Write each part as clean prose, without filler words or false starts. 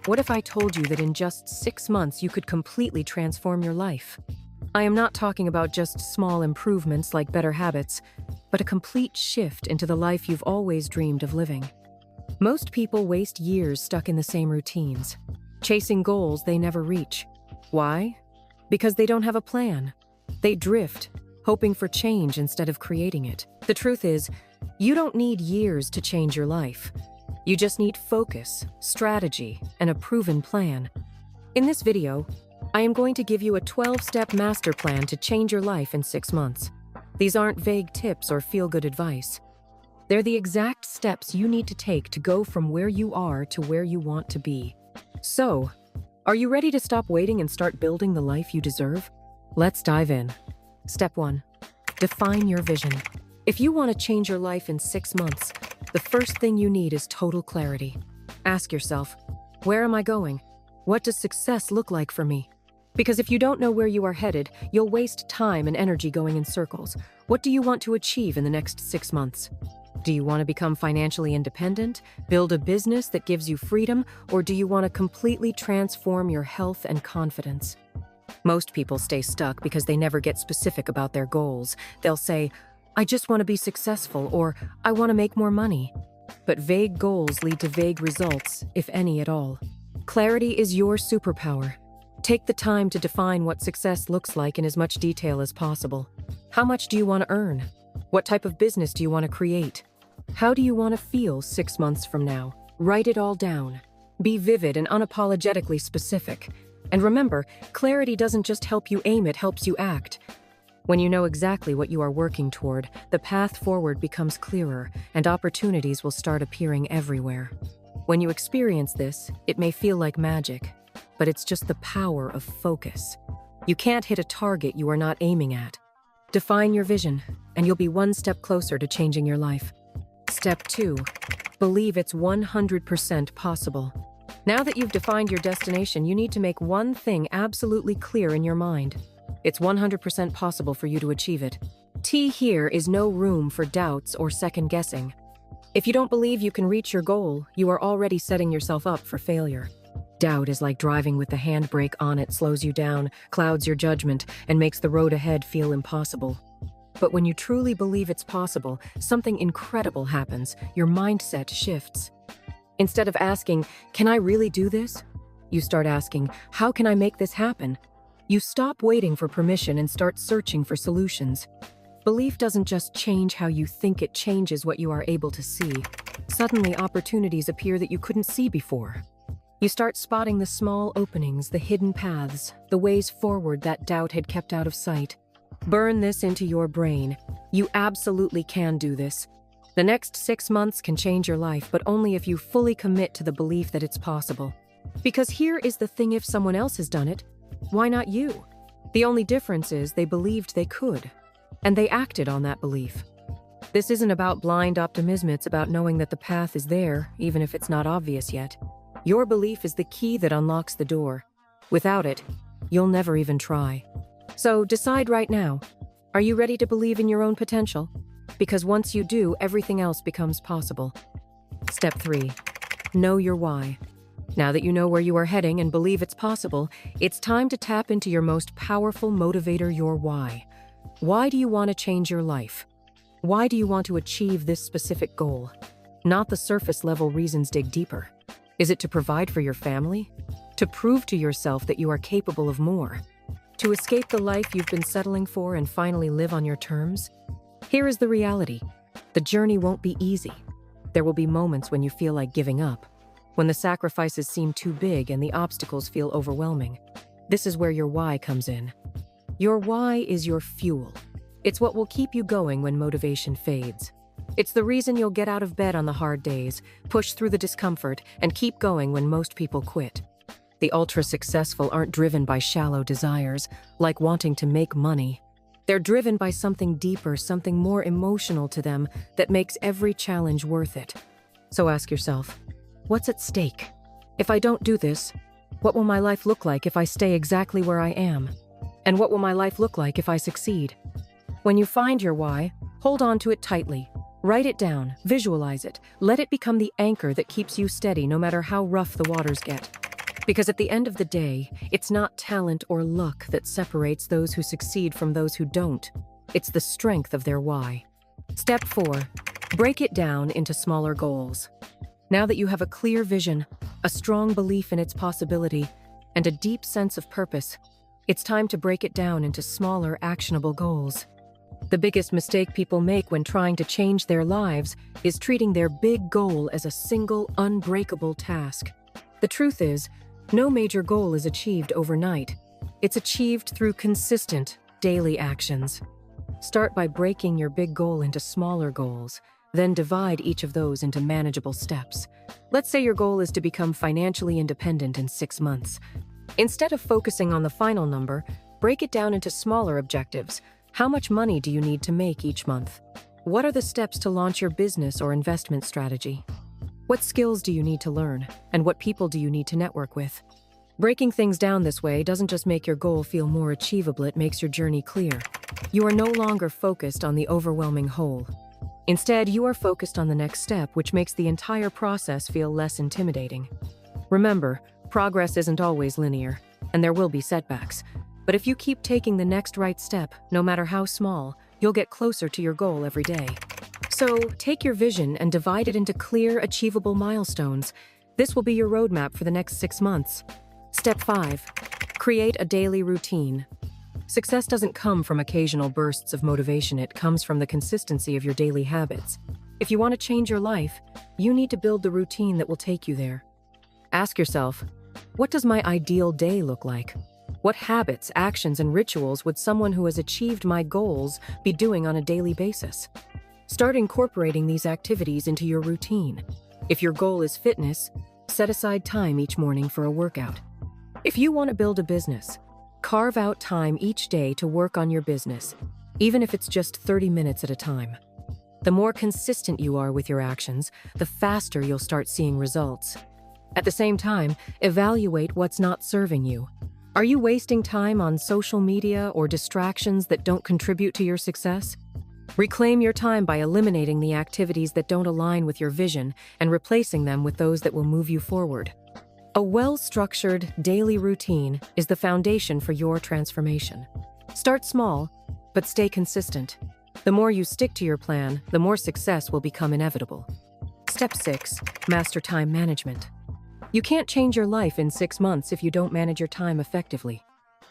What if I told you that in just 6 months you could completely transform your life? I am not talking about just small improvements like better habits, but a complete shift into the life you've always dreamed of living. Most people waste years stuck in the same routines, chasing goals they never reach. Why? Because they don't have a plan. They drift, hoping for change instead of creating it. The truth is, you don't need years to change your life. You just need focus, strategy, and a proven plan. In this video, I am going to give you a 12-step master plan to change your life in 6 months. These aren't vague tips or feel-good advice. They're the exact steps you need to take to go from where you are to where you want to be. So, are you ready to stop waiting and start building the life you deserve? Let's dive in. Step 1. Define your vision. If you want to change your life in 6 months, the first thing you need is total clarity. Ask yourself, where am I going? What does success look like for me? Because if you don't know where you are headed, you'll waste time and energy going in circles. What do you want to achieve in the next 6 months? Do you want to become financially independent, build a business that gives you freedom, or do you want to completely transform your health and confidence? Most people stay stuck because they never get specific about their goals. They'll say, I just want to be successful, or I want to make more money. But vague goals lead to vague results, if any at all. Clarity is your superpower. Take the time to define what success looks like in as much detail as possible. How much do you want to earn? What type of business do you want to create? How do you want to feel 6 months from now? Write it all down. Be vivid and unapologetically specific. And remember, clarity doesn't just help you aim, it helps you act. When you know exactly what you are working toward, the path forward becomes clearer, and opportunities will start appearing everywhere. When you experience this, it may feel like magic, but it's just the power of focus. You can't hit a target you are not aiming at. Define your vision, and you'll be one step closer to changing your life. Step 2. Believe it's 100% possible. Now that you've defined your destination, you need to make one thing absolutely clear in your mind. It's 100% possible for you to achieve it. T here is no room for doubts or second guessing. If you don't believe you can reach your goal, you are already setting yourself up for failure. Doubt is like driving with the handbrake on. It slows you down, clouds your judgment, and makes the road ahead feel impossible. But when you truly believe it's possible, something incredible happens. Your mindset shifts. Instead of asking, can I really do this? You start asking, how can I make this happen? You stop waiting for permission and start searching for solutions. Belief doesn't just change how you think, it changes what you are able to see. Suddenly, opportunities appear that you couldn't see before. You start spotting the small openings, the hidden paths, the ways forward that doubt had kept out of sight. Burn this into your brain. You absolutely can do this. The next 6 months can change your life, but only if you fully commit to the belief that it's possible. Because here is the thing, if someone else has done it, why not you? The only difference is they believed they could, and they acted on that belief. This isn't about blind optimism, it's about knowing that the path is there, even if it's not obvious yet. Your belief is the key that unlocks the door. Without it, you'll never even try. So decide right now, are you ready to believe in your own potential? Because once you do, everything else becomes possible. Step 3. Know your why. Now that you know where you are heading and believe it's possible, it's time to tap into your most powerful motivator, your why. Why do you want to change your life? Why do you want to achieve this specific goal? Not the surface-level reasons, dig deeper. Is it to provide for your family? To prove to yourself that you are capable of more? To escape the life you've been settling for and finally live on your terms? Here is the reality. The journey won't be easy. There will be moments when you feel like giving up, when the sacrifices seem too big and the obstacles feel overwhelming. This is where your why comes in. Your why is your fuel. It's what will keep you going when motivation fades. It's the reason you'll get out of bed on the hard days, push through the discomfort, and keep going when most people quit. The ultra-successful aren't driven by shallow desires, like wanting to make money. They're driven by something deeper, something more emotional to them that makes every challenge worth it. So ask yourself, what's at stake? If I don't do this, what will my life look like if I stay exactly where I am? And what will my life look like if I succeed? When you find your why, hold on to it tightly. Write it down, visualize it, let it become the anchor that keeps you steady no matter how rough the waters get. Because at the end of the day, it's not talent or luck that separates those who succeed from those who don't. It's the strength of their why. Step 4. Break it down into smaller goals. Now that you have a clear vision, a strong belief in its possibility, and a deep sense of purpose, it's time to break it down into smaller, actionable goals. The biggest mistake people make when trying to change their lives is treating their big goal as a single, unbreakable task. The truth is, no major goal is achieved overnight. It's achieved through consistent, daily actions. Start by breaking your big goal into smaller goals, then divide each of those into manageable steps. Let's say your goal is to become financially independent in 6 months. Instead of focusing on the final number, break it down into smaller objectives. How much money do you need to make each month? What are the steps to launch your business or investment strategy? What skills do you need to learn, and what people do you need to network with? Breaking things down this way doesn't just make your goal feel more achievable, it makes your journey clear. You are no longer focused on the overwhelming whole. Instead, you are focused on the next step, which makes the entire process feel less intimidating. Remember, progress isn't always linear, and there will be setbacks. But if you keep taking the next right step, no matter how small, you'll get closer to your goal every day. So, take your vision and divide it into clear, achievable milestones. This will be your roadmap for the next 6 months. Step 5. Create a daily routine. Success doesn't come from occasional bursts of motivation, it comes from the consistency of your daily habits. If you want to change your life, you need to build the routine that will take you there. Ask yourself, what does my ideal day look like? What habits, actions, and rituals would someone who has achieved my goals be doing on a daily basis? Start incorporating these activities into your routine. If your goal is fitness, set aside time each morning for a workout. If you want to build a business, carve out time each day to work on your business, even if it's just 30 minutes at a time. The more consistent you are with your actions, the faster you'll start seeing results. At the same time, evaluate what's not serving you. Are you wasting time on social media or distractions that don't contribute to your success? Reclaim your time by eliminating the activities that don't align with your vision and replacing them with those that will move you forward. A well-structured daily routine is the foundation for your transformation. Start small, but stay consistent. The more you stick to your plan, the more success will become inevitable. Step 6. Master time management. You can't change your life in 6 months if you don't manage your time effectively.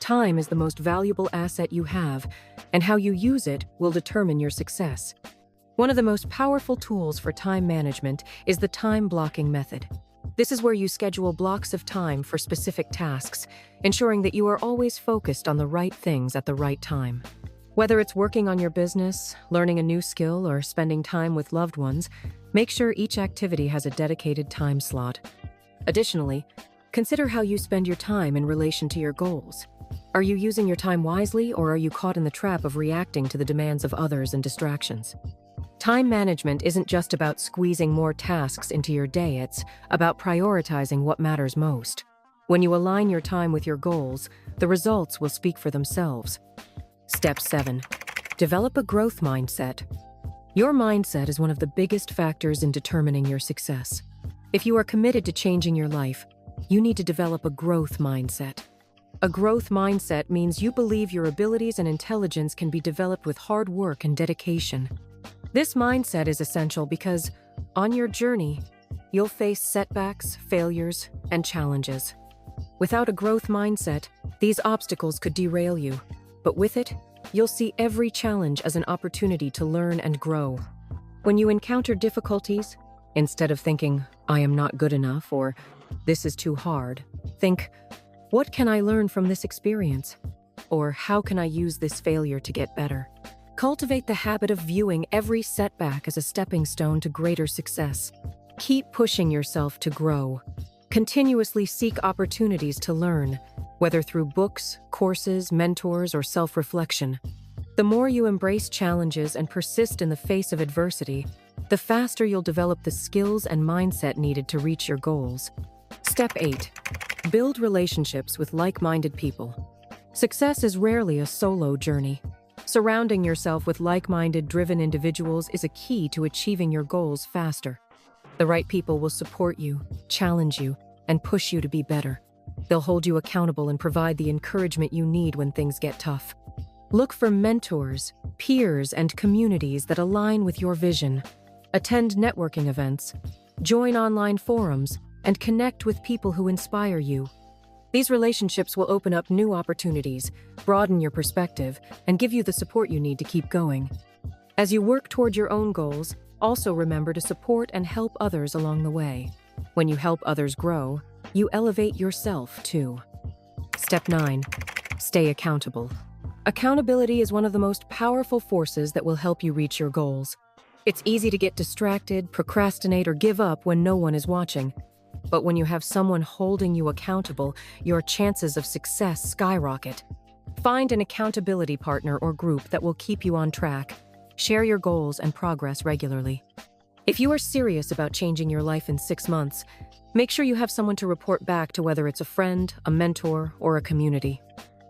Time is the most valuable asset you have, and how you use it will determine your success. One of the most powerful tools for time management is the time blocking method. This is where you schedule blocks of time for specific tasks, ensuring that you are always focused on the right things at the right time. Whether it's working on your business, learning a new skill, or spending time with loved ones, make sure each activity has a dedicated time slot. Additionally, consider how you spend your time in relation to your goals. Are you using your time wisely, or are you caught in the trap of reacting to the demands of others and distractions? Time management isn't just about squeezing more tasks into your day, it's about prioritizing what matters most. When you align your time with your goals, the results will speak for themselves. Step 7. Develop a growth mindset. Your mindset is one of the biggest factors in determining your success. If you are committed to changing your life, you need to develop a growth mindset. A growth mindset means you believe your abilities and intelligence can be developed with hard work and dedication. This mindset is essential because, on your journey, you'll face setbacks, failures, and challenges. Without a growth mindset, these obstacles could derail you, but with it, you'll see every challenge as an opportunity to learn and grow. When you encounter difficulties, instead of thinking, "I am not good enough," or "this is too hard," think, "What can I learn from this experience?" Or "How can I use this failure to get better?" Cultivate the habit of viewing every setback as a stepping stone to greater success. Keep pushing yourself to grow. Continuously seek opportunities to learn, whether through books, courses, mentors, or self-reflection. The more you embrace challenges and persist in the face of adversity, the faster you'll develop the skills and mindset needed to reach your goals. Step 8. Build relationships with like-minded people. Success is rarely a solo journey. Surrounding yourself with like-minded, driven individuals is a key to achieving your goals faster. The right people will support you, challenge you, and push you to be better. They'll hold you accountable and provide the encouragement you need when things get tough. Look for mentors, peers, and communities that align with your vision. Attend networking events, join online forums, and connect with people who inspire you. These relationships will open up new opportunities, broaden your perspective, and give you the support you need to keep going. As you work toward your own goals, also remember to support and help others along the way. When you help others grow, you elevate yourself too. Step 9. Stay accountable. Accountability is one of the most powerful forces that will help you reach your goals. It's easy to get distracted, procrastinate, or give up when no one is watching. But when you have someone holding you accountable, your chances of success skyrocket. Find an accountability partner or group that will keep you on track. Share your goals and progress regularly. If you are serious about changing your life in 6 months, make sure you have someone to report back to, whether it's a friend, a mentor, or a community.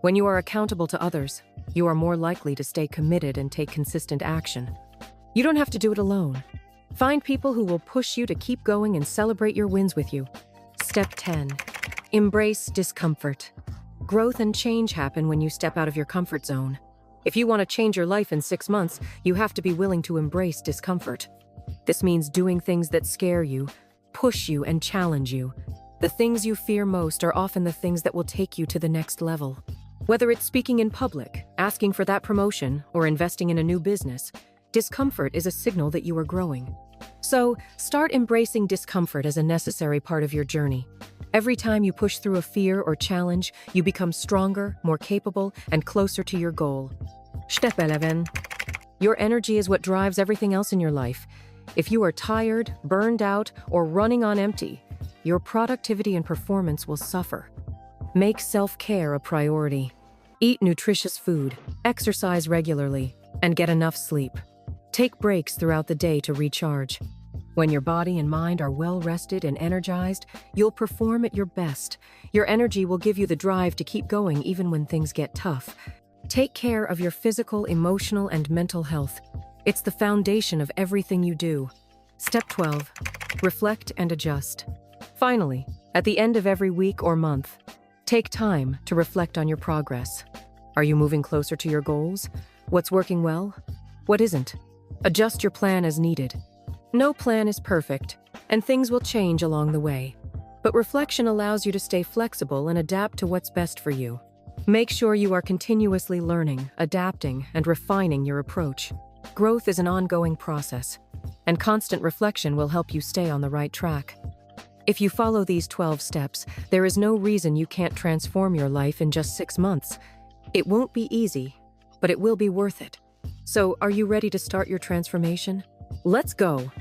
When you are accountable to others, you are more likely to stay committed and take consistent action. You don't have to do it alone. Find people who will push you to keep going and celebrate your wins with you. Step 10. Embrace discomfort. Growth and change happen when you step out of your comfort zone. If you want to change your life in 6 months, you have to be willing to embrace discomfort. This means doing things that scare you, push you, and challenge you. The things you fear most are often the things that will take you to the next level. Whether it's speaking in public, asking for that promotion, or investing in a new business, discomfort is a signal that you are growing. So, start embracing discomfort as a necessary part of your journey. Every time you push through a fear or challenge, you become stronger, more capable, and closer to your goal. Step 11. Your energy is what drives everything else in your life. If you are tired, burned out, or running on empty, your productivity and performance will suffer. Make self-care a priority. Eat nutritious food, exercise regularly, and get enough sleep. Take breaks throughout the day to recharge. When your body and mind are well rested and energized, you'll perform at your best. Your energy will give you the drive to keep going even when things get tough. Take care of your physical, emotional, and mental health. It's the foundation of everything you do. Step 12. Reflect and adjust. Finally, at the end of every week or month, take time to reflect on your progress. Are you moving closer to your goals? What's working well? What isn't? Adjust your plan as needed. No plan is perfect, and things will change along the way. But reflection allows you to stay flexible and adapt to what's best for you. Make sure you are continuously learning, adapting, and refining your approach. Growth is an ongoing process, and constant reflection will help you stay on the right track. If you follow these 12 steps, there is no reason you can't transform your life in just 6 months. It won't be easy, but it will be worth it. So, are you ready to start your transformation? Let's go!